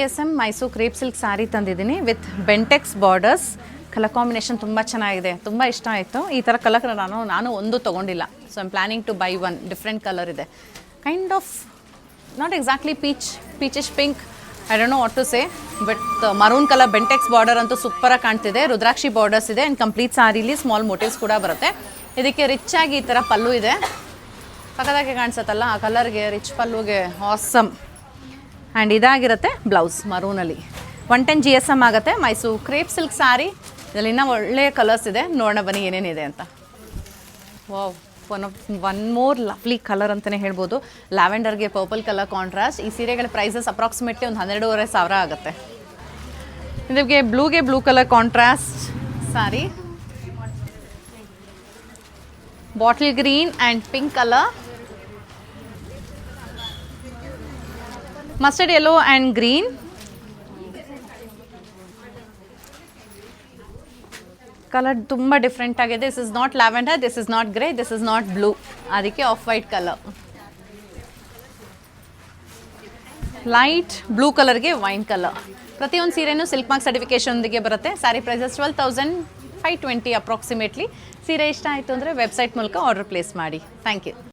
GSM Mysuru crepe silk saree ತಂದಿದ್ದೀನಿ with Bentex borders. Colour combination ತುಂಬ ಚೆನ್ನಾಗಿದೆ, ತುಂಬ ಇಷ್ಟ ಆಯಿತು. ಈ ಥರ ಕಲರ್ ನಾನು ಒಂದು ತೊಗೊಂಡಿಲ್ಲ. So I'm planning to buy one. Different colour ಇದೆ, kind of not exactly peachish pink, I don't know what to say, but maroon colour Bentex border ಅಂತೂ ಸೂಪರಾಗಿ ಕಾಣ್ತಿದೆ. ರುದ್ರಾಕ್ಷಿ ಬಾರ್ಡರ್ಸ್ ಇದೆ ಆ್ಯಂಡ್ ಕಂಪ್ಲೀಟ್ ಸ್ಯಾರಿಲಿ ಸ್ಮಾಲ್ ಮೋಟಿವ್ಸ್ ಕೂಡ ಬರುತ್ತೆ. ಇದಕ್ಕೆ ರಿಚ್ ಆಗಿ ಈ ಥರ ಪಲ್ಲು ಇದೆ, ಪಕ್ಕದಾಗೆ ಕಾಣಿಸುತ್ತಲ್ಲ ಆ ಕಲರ್ಗೆ ರಿಚ್ ಪಲ್ಲುಗೆ ಆಸಮ್. ಆ್ಯಂಡ್ ಇದಾಗಿರುತ್ತೆ ಬ್ಲೌಸ್ ಮರೂನಲ್ಲಿ. 110 GSM ಆಗುತ್ತೆ. Mysuru crepe silk sari. ಇದರಲ್ಲಿ ಇನ್ನೂ ಒಳ್ಳೆಯ ಕಲರ್ಸ್ ಇದೆ, ನೋಡೋಣ ಬನ್ನಿ ಏನೇನಿದೆ ಅಂತ. Wow, one more lovely colour ಅಂತಲೇ ಹೇಳ್ಬೋದು. ಲ್ಯಾವೆಂಡರ್ಗೆ ಪರ್ಪಲ್ ಕಲರ್ ಕಾಂಟ್ರಾಸ್ಟ್. ಈ ಸೀರೆಗಳ ಪ್ರೈಸಸ್ ಅಪ್ರಾಕ್ಸಿಮೇಟ್ಲಿ ಒಂದು 12,500 ಆಗುತ್ತೆ. ಇದಕ್ಕೆ blue colour contrast sari, bottle green and pink colour, mustard yellow and green, colour ತುಂಬ ಡಿಫ್ರೆಂಟ್ ಆಗಿದೆ. This is not lavender, this is not grey, this is not blue, ಅದಕ್ಕೆ off white colour. Light blue ಕಲರ್ಗೆ wine colour. ಪ್ರತಿಯೊಂದು ಸೀರೆನೂ silk mark ಸರ್ಟಿಫಿಕೇಷನ್ಗೆ ಬರುತ್ತೆ. Saree prices 12,520 approximately. ಸೀರೆ ಇಷ್ಟ ಆಯಿತು ಅಂದರೆ ವೆಬ್ಸೈಟ್ ಮೂಲಕ ಆರ್ಡರ್ ಪ್ಲೇಸ್ ಮಾಡಿ. Thank you.